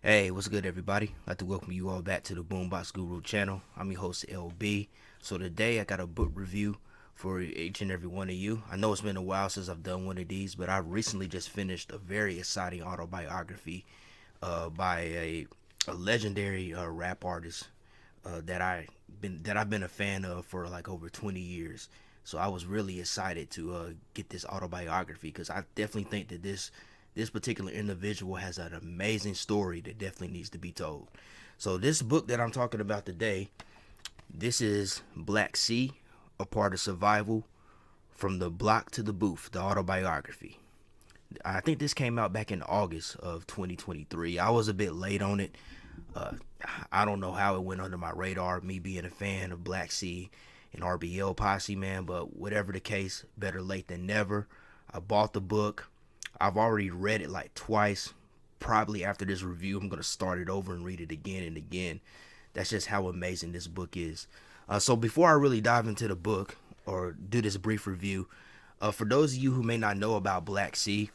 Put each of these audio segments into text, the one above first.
Hey, what's good, everybody? I'd like to welcome you all back to the Boombox Guru channel. I'm your host, LB. So today I got a book review for each and every one of you. I know it's been a while since I've done one of these, but I recently just finished a very exciting autobiography by a legendary rap artist that I've been a fan of for like over 20 years. So I was really excited to get this autobiography because I definitely think that this particular individual has an amazing story that definitely needs to be told. So this book that I'm talking about today, this is Black C, a part of survival from the block to the booth, the autobiography. I think this came out back in August of 2023. I was a bit late on it. Uh, I don't know how it went under my radar, me being a fan of Black C and RBL Posse, man, but whatever the case, better late than never. I bought the book. I've already read it like twice. Probably after this review, I'm going to start it over and read it again and again. That's just how amazing this book is. So before I really dive into the book or do this brief review, for those of you who may not know about Black C,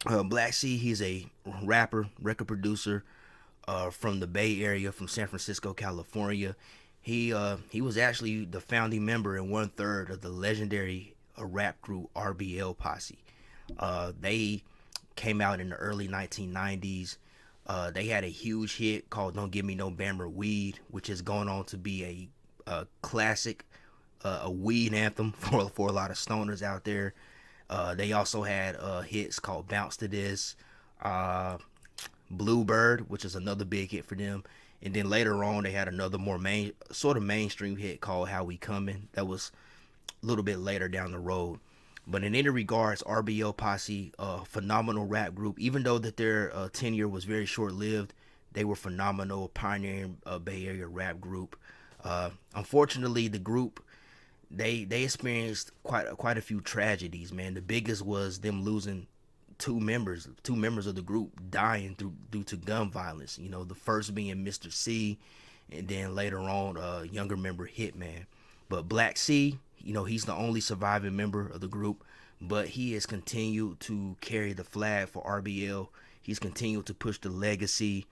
Black C, he's a rapper, record producer from the Bay Area, from San Francisco, California. He was actually the founding member and 1/3 of the legendary rap group RBL Posse. They came out in the early 1990s. They had a huge hit called "Don't Give Me No Bammer Weed," which is going on to be a classic, a weed anthem for a lot of stoners out there. They also had hits called "Bounce to This," "Bluebird," which is another big hit for them. And then later on, they had another more mainstream hit called "How We Comin'." That was a little bit later down the road. But in any regards, RBL Posse, phenomenal rap group. Even though that their tenure was very short-lived, they were phenomenal, pioneering Bay Area rap group. Unfortunately, the group they experienced quite a few tragedies. Man, the biggest was them losing two members of the group dying due to gun violence. You know, the first being Mr. C, and then later on, younger member Hitman. But Black C, you know, he's the only surviving member of the group, but he has continued to carry the flag for RBL. He's continued to push the legacy.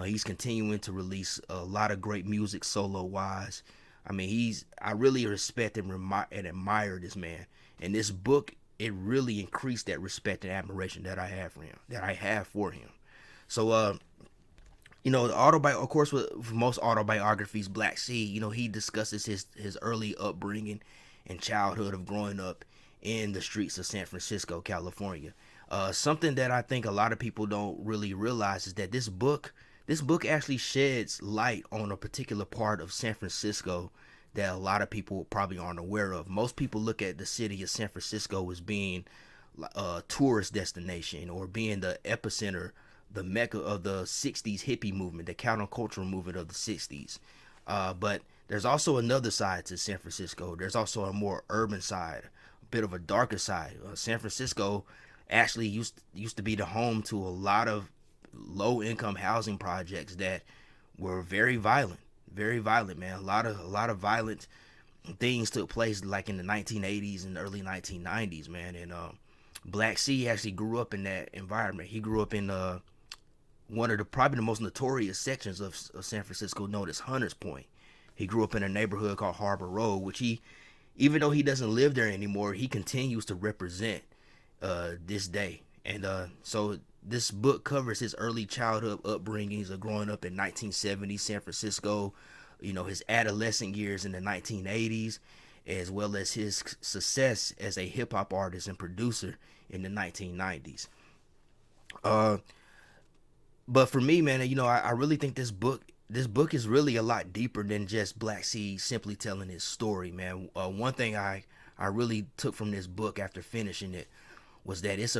He's continuing to release a lot of great music solo wise. I mean, I really respect and admire this man. And this book, it really increased that respect and admiration that I have for him. So, you know, of course, with most autobiographies, Black C, you know, he discusses his early upbringing and childhood of growing up in the streets of San Francisco, California. Something that I think a lot of people don't really realize is that this book actually sheds light on a particular part of San Francisco that a lot of people probably aren't aware of. Most people look at the city of San Francisco as being a tourist destination or being the epicenter, the mecca of the 60s hippie movement, the countercultural movement of the 60s. But there's also another side to San Francisco. There's also a more urban side, a bit of a darker side. San Francisco actually used to be the home to a lot of low income housing projects that were very violent, man. A lot of violent things took place like in the 1980s and early 1990s, man. And Black C actually grew up in that environment. He grew up in one of the probably the most notorious sections of San Francisco known as Hunters Point. He grew up in a neighborhood called Harbor Road, which even though he doesn't live there anymore, he continues to represent this day. And so this book covers his early childhood upbringings of growing up in 1970 San Francisco, you know, his adolescent years in the 1980s, as well as his success as a hip hop artist and producer in the 1990s. But for me, man, you know, I really think this book is really a lot deeper than just Black C simply telling his story, man. One thing I really took from this book after finishing it was that it's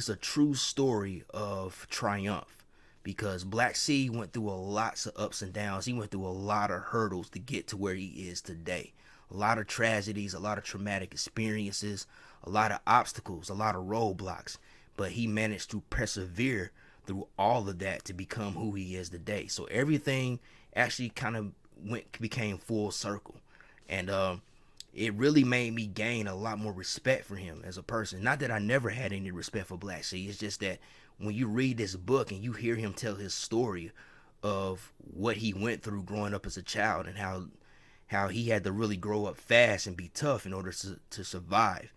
a true story of triumph, because Black C went through a lots of ups and downs. He went through a lot of hurdles to get to where he is today. A lot of tragedies, a lot of traumatic experiences, a lot of obstacles, a lot of roadblocks, but he managed to persevere through all of that to become who he is today. So everything actually kind of became full circle. And it really made me gain a lot more respect for him as a person. Not that I never had any respect for Black C. It's just that when you read this book and you hear him tell his story of what he went through growing up as a child, and how he had to really grow up fast and be tough in order to survive.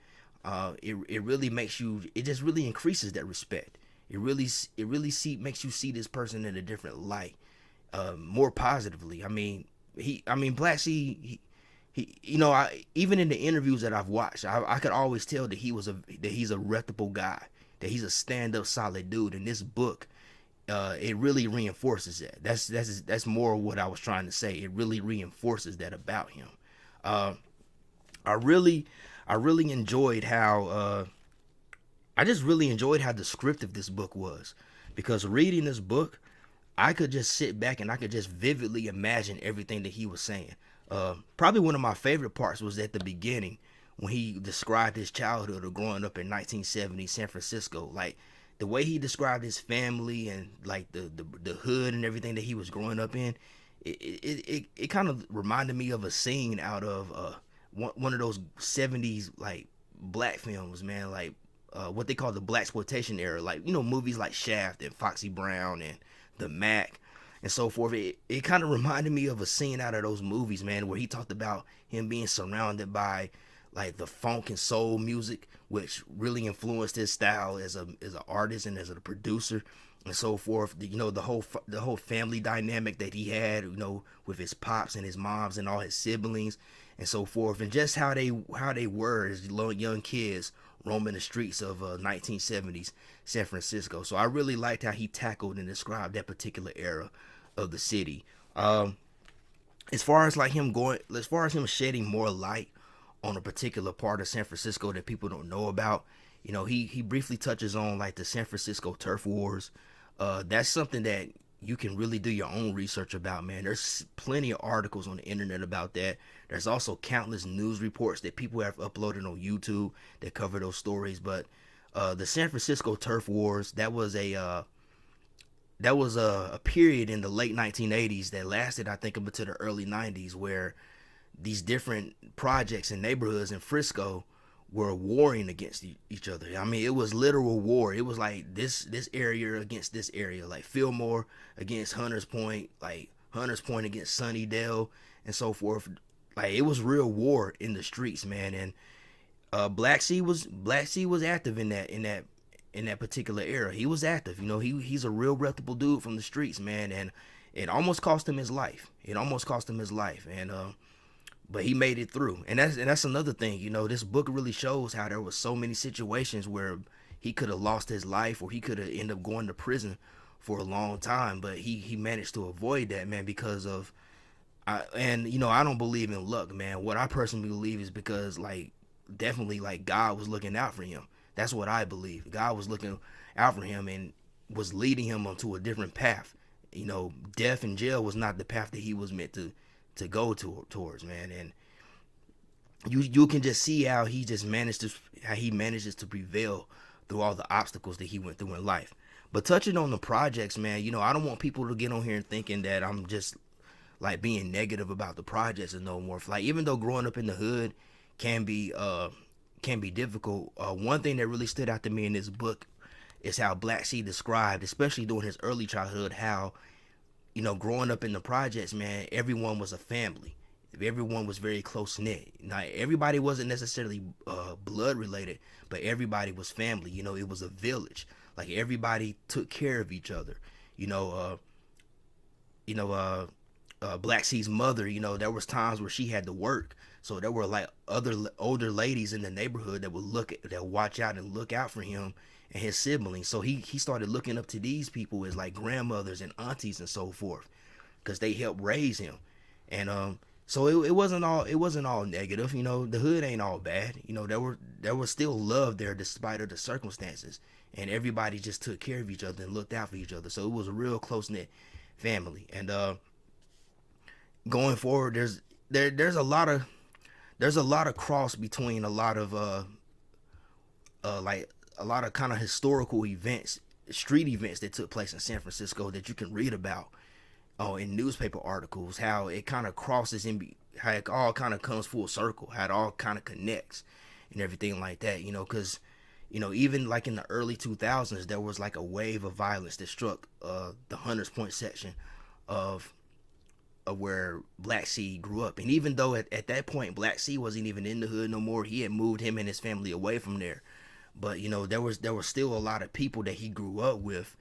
It really makes you, it just really increases that respect. It really makes you see this person in a different light, more positively. Black Sea, even in the interviews that I've watched, I could always tell that he's a reputable guy, that he's a stand up solid dude. In this book, it really reinforces that. That's more what I was trying to say. It really reinforces that about him. Uh, I really I really enjoyed how I just really enjoyed how descriptive this book was, because reading this book, I could just sit back and I could just vividly imagine everything that he was saying. Probably one of my favorite parts was at the beginning when he described his childhood of growing up in 1970 San Francisco. Like the way he described his family and like the hood and everything that he was growing up in, it kind of reminded me of a scene out of one of those 70s like black films, man, like what they call the blaxploitation era, like movies like Shaft and Foxy Brown and The Mac and so forth. It kind of reminded me of a scene out of those movies, man, where he talked about him being surrounded by like the funk and soul music, which really influenced his style as an artist and as a producer and so forth. The whole family dynamic that he had, with his pops and his moms and all his siblings and so forth, and just how they were as young kids roaming the streets of 1970s San Francisco. So I really liked how he tackled and described that particular era of the city. As far as him shedding more light on a particular part of San Francisco that people don't know about, he briefly touches on like the San Francisco turf wars. That's something that you can really do your own research about, man. There's plenty of articles on the internet about that. There's also countless news reports that people have uploaded on YouTube that cover those stories. But the San Francisco turf wars, that was a period in the late 1980s that lasted, I think, up until the early 90s, where these different projects and neighborhoods in Frisco were warring against each other. I mean, it was literal war. It was like this area against this area, like Fillmore against Hunters Point, like Hunters Point against Sunnydale, and so forth. Like it was real war in the streets, man. And Black Sea was active in that particular era. He was active. He's a real reputable dude from the streets, man. And it almost cost him his life. And but he made it through. And that's another thing. This book really shows how there was so many situations where he could have lost his life, or he could have ended up going to prison for a long time, but he managed to avoid that, man, because of I don't believe in luck, man. What I personally believe is because definitely God was looking out for him. That's what I believe. God was looking out for him and was leading him onto a different path. Death and jail was not the path that he was meant to go towards, man. And you can just see how he manages to prevail through all the obstacles that he went through in life. But touching on the projects, man, I don't want people to get on here and thinking that I'm just like being negative about the projects and no more. Like, even though growing up in the hood can be difficult, one thing that really stood out to me in this book is how Black Sea described, especially during his early childhood, how growing up in the projects, man, everyone was a family. Everyone was very close knit. Now, everybody wasn't necessarily blood related, but everybody was family. It was a village. Like, everybody took care of each other. Black Sea's mother, there was times where she had to work, so there were like other older ladies in the neighborhood that would watch out and look out for him and his siblings. So he started looking up to these people as like grandmothers and aunties and so forth, because they helped raise him. And so it wasn't all negative. The hood ain't all bad. There was still love there despite of the circumstances, and everybody just took care of each other and looked out for each other. So it was a real close knit family. And going forward, there's a lot of cross between a lot of kind of historical events, street events that took place in San Francisco that you can read about in newspaper articles, how it kind of crosses how it all kind of comes full circle, how it all kind of connects and everything like that, because Even like in the early 2000s, there was like a wave of violence that struck the Hunters Point section of where Black C grew up. And even though at that point Black C wasn't even in the hood no more, he had moved him and his family away from there. But there was still a lot of people that he grew up with,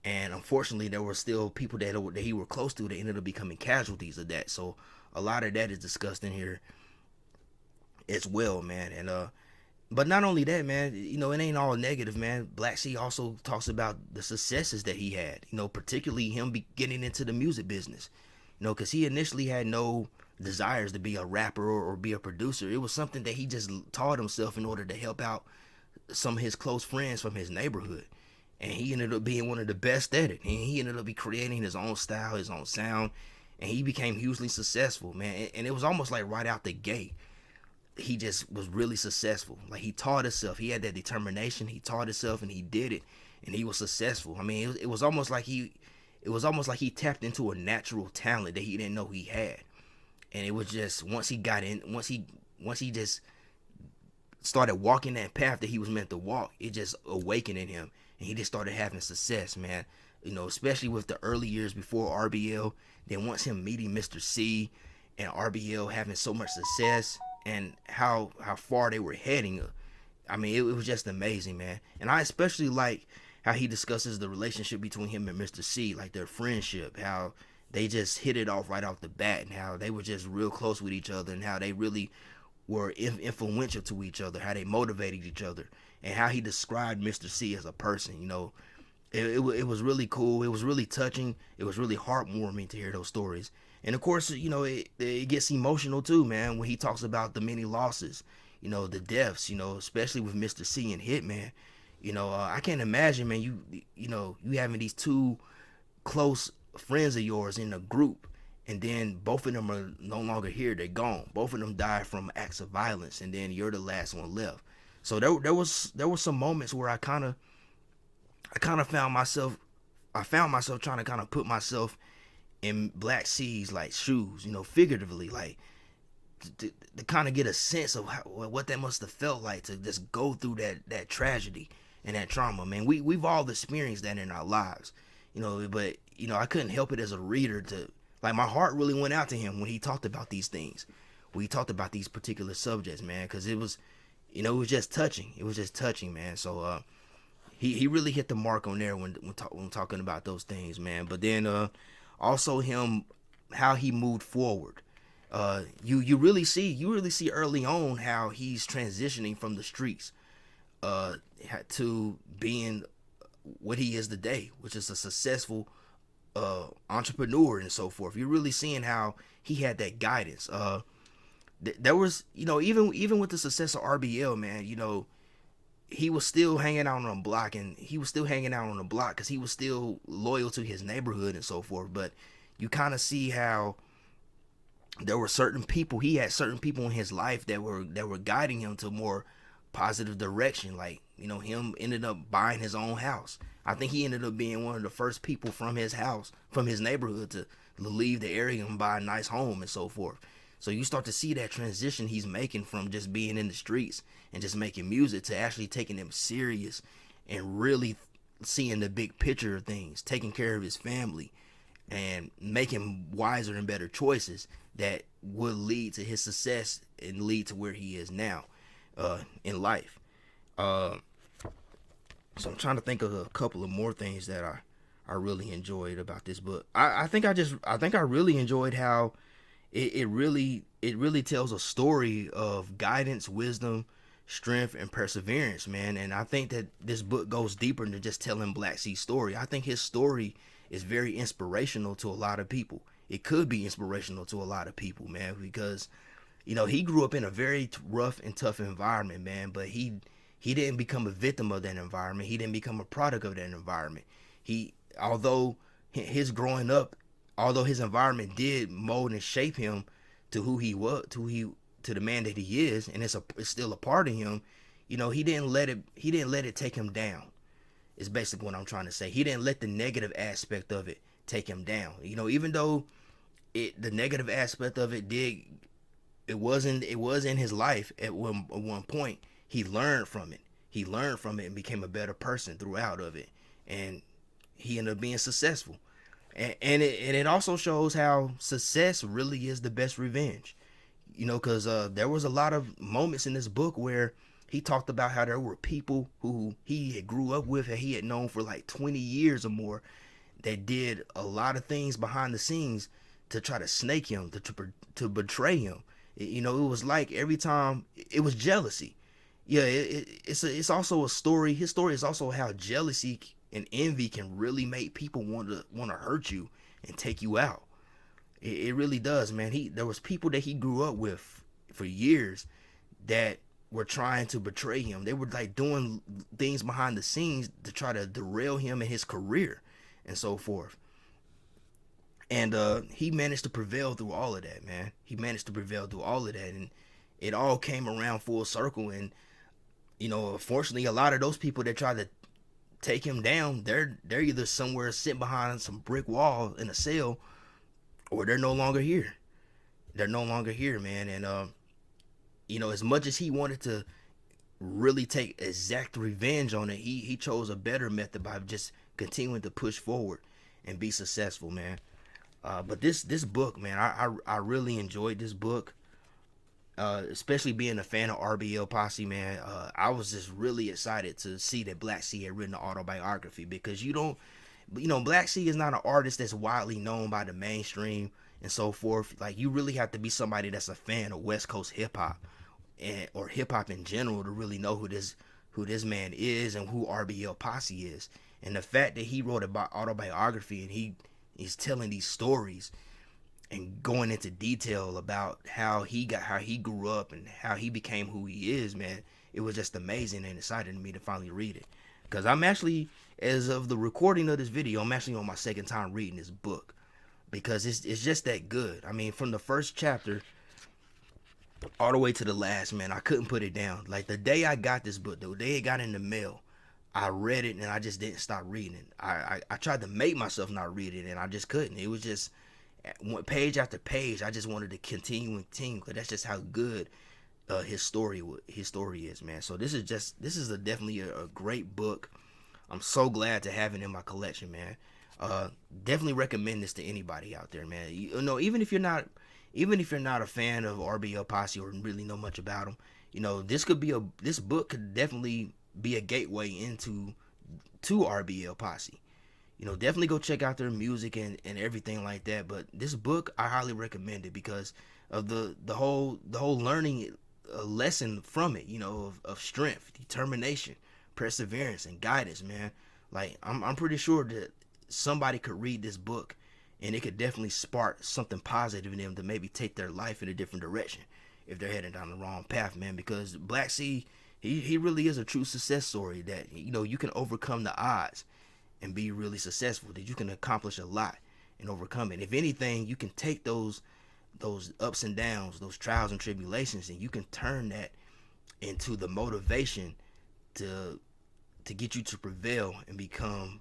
and unfortunately there were still people that he were close to that ended up becoming casualties of that. So a lot of that is discussed in here as well, man. And but not only that, man, it ain't all negative, man. Black C also talks about the successes that he had, particularly him getting into the music business, because he initially had no desires to be a rapper or be a producer. It was something that he just taught himself in order to help out some of his close friends from his neighborhood. And he ended up being one of the best at it. And he ended up creating his own style, his own sound, and he became hugely successful, man. And it was almost like right out the gate, he just was really successful. Like, he taught himself. He had that determination. He taught himself, and he did it, and he was successful. I mean, it was almost like he tapped into a natural talent that he didn't know he had. And it was just once he just started walking that path that he was meant to walk, it just awakened in him, and he just started having success, man. Especially with the early years before RBL. Then once him meeting Mr. C and RBL having so much success, and how far they were heading. I mean, it was just amazing, man. And I especially like how he discusses the relationship between him and Mr. C, like their friendship, how they just hit it off right off the bat, and how they were just real close with each other, and how they really were influential to each other, how they motivated each other, and how he described Mr. C as a person. It was really cool. It was really touching. It was really heartwarming to hear those stories. And of course, it gets emotional too, man, when he talks about the many losses, the deaths, especially with Mr. C and Hitman. I can't imagine, man, you having these two close friends of yours in a group, and then both of them are no longer here. They're gone. Both of them died from acts of violence, and then you're the last one left. So there was some moments where I kind of found myself trying to kind of put myself in Black C's like shoes, figuratively, like to kind of get a sense of what that must have felt like to just go through that tragedy and that trauma, man. We've all experienced that in our lives, but I couldn't help it as a reader to, like, my heart really went out to him when he talked about these things, when he talked about these particular subjects, man, because it was just touching. It was just touching, man. So he really hit the mark on there when talking about those things, man. But then also him, how he moved forward. You really see early on how he's transitioning from the streets to being what he is today, which is a successful entrepreneur and so forth. You're really seeing how he had that guidance. There was, even with the success of RBL, man, he was still hanging out on the block, and he was still hanging out on the block because he was still loyal to his neighborhood and so forth. But you kind of see how there were certain people, he had certain people in his life that were guiding him to more positive direction. Like, him ended up buying his own house. I think he ended up being one of the first people from his house, from his neighborhood, to leave the area and buy a nice home and so forth. So you start to see that transition he's making from just being in the streets and just making music to actually taking them serious and really seeing the big picture of things, taking care of his family, and making wiser and better choices that would lead to his success and lead to where he is now in life. So I'm trying to think of a couple of more things that I really enjoyed about this book. I think I really enjoyed how it really tells a story of guidance, wisdom, strength, and perseverance, man. And I think that this book goes deeper than just telling Black C's story. I think his story is very inspirational to a lot of people. It could be inspirational to a lot of people, man, because he grew up in a very rough and tough environment, man. But he didn't become a victim of that environment. He didn't become a product of that environment. Although his growing up, although his environment did mold and shape him to who he was, to the man that he is, and it's still a part of him, he didn't let it take him down. Is basically what I'm trying to say. He didn't let the negative aspect of it take him down. Even though the negative aspect of it was in his life at one point, he learned from it. he learned from it and became a better person throughout of it, and he ended up being successful. And it also shows how success really is the best revenge. Because there was a lot of moments in this book where he talked about how there were people who he had grew up with and he had known for like 20 years or more that did a lot of things behind the scenes to try to snake him, to betray him. It was like every time it was jealousy. Yeah, it's also a story. His story is also how jealousy and envy can really make people want to hurt you and take you out. It really does, man. There was people that he grew up with for years that were trying to betray him. They were like doing things behind the scenes to try to derail him and his career and so forth. And he managed to prevail through all of that, man. He managed to prevail through all of that, and it all came around full circle. And unfortunately, a lot of those people that tried to take him down, they're either somewhere sitting behind some brick wall in a cell, or they're no longer here. They're no longer here, man. And as much as he wanted to really take exact revenge on it, he chose a better method by just continuing to push forward and be successful, man. But this book, man, I really enjoyed this book. Especially being a fan of RBL Posse, man. I was just really excited to see that Black C had written an autobiography, because Black C is not an artist that's widely known by the mainstream and so forth. Like, you really have to be somebody that's a fan of West Coast hip hop or hip hop in general to really know who this man is and who RBL Posse is. And the fact that he wrote about autobiography and he's telling these stories and going into detail about how he grew up and how he became who he is, man, it was just amazing and exciting to me to finally read it. Because I'm actually, as of the recording of this video, I'm actually on my second time reading this book, because it's just that good. I mean, from the first chapter all the way to the last, man, I couldn't put it down. Like, the day I got this book, the day it got in the mail, I read it and I just didn't stop reading it. I tried to make myself not read it, and I just couldn't. It was just page after page. I just wanted to continue and continue, because that's just how good his story is, man. So this is definitely a great book. I'm so glad to have it in my collection, man. Definitely recommend this to anybody out there, man. Even if you're not a fan of RBL Posse or really know much about him, this book could definitely be a gateway to RBL Posse. Definitely go check out their music and everything like that. But this book, I highly recommend it because of the whole learning lesson from it, of strength, determination, perseverance, and guidance, man. Like, I'm pretty sure that somebody could read this book and it could definitely spark something positive in them to maybe take their life in a different direction if they're heading down the wrong path, man. Because Black C, he really is a true success story that, you can overcome the odds and be really successful, that you can accomplish a lot and overcome it. If anything, you can take those ups and downs, those trials and tribulations, and you can turn that into the motivation to get you to prevail and become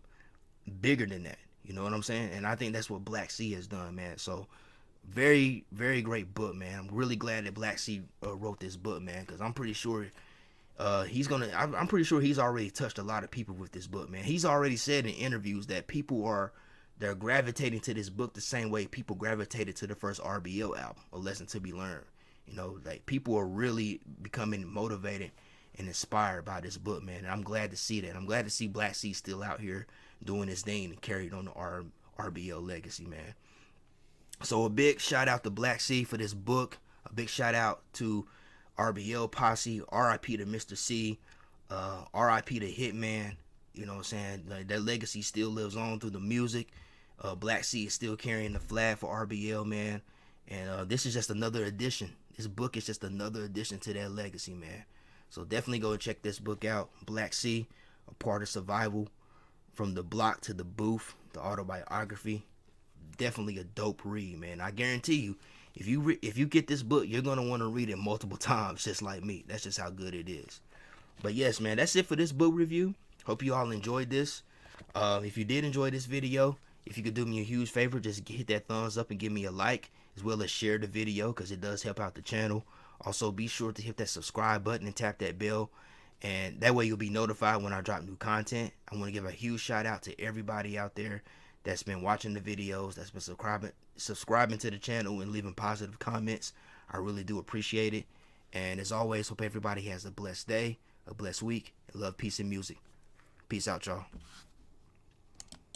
bigger than that. You know what I'm saying? And I think that's what Black C has done, man. So very, very great book, man. I'm really glad that Black C wrote this book, man, because I'm pretty sure I'm pretty sure he's already touched a lot of people with this book, man. He's already said in interviews that they're gravitating to this book the same way people gravitated to the first RBL album, A Lesson to Be Learned. Like, people are really becoming motivated and inspired by this book, man. And I'm glad to see that. I'm glad to see Black C still out here doing his thing and carrying on the RBL legacy, man. So a big shout out to Black C for this book. A big shout out to RBL Posse. R.I.P. to Mr. C. R.I.P. to Hitman. You know what I'm saying? Like, that legacy still lives on through the music. Black C is still carrying the flag for RBL, man. And this is just another addition. This book is just another addition to that legacy, man. So definitely go and check this book out. Black C, A Part of Survival, From the Block to the Booth, the autobiography. Definitely a dope read, man. I guarantee you, if you get this book, you're going to want to read it multiple times, just like me. That's just how good it is. But yes, man, that's it for this book review. Hope you all enjoyed this. If you did enjoy this video, if you could do me a huge favor, just hit that thumbs up and give me a like, as well as share the video, because it does help out the channel. Also, be sure to hit that subscribe button and tap that bell and that way you'll be notified when I drop new content. I want to give a huge shout out to everybody out there that's been watching the videos, that's been subscribing to the channel and leaving positive comments. I really do appreciate it. And as always, hope everybody has a blessed day, a blessed week, and love, peace, and music. Peace out, y'all.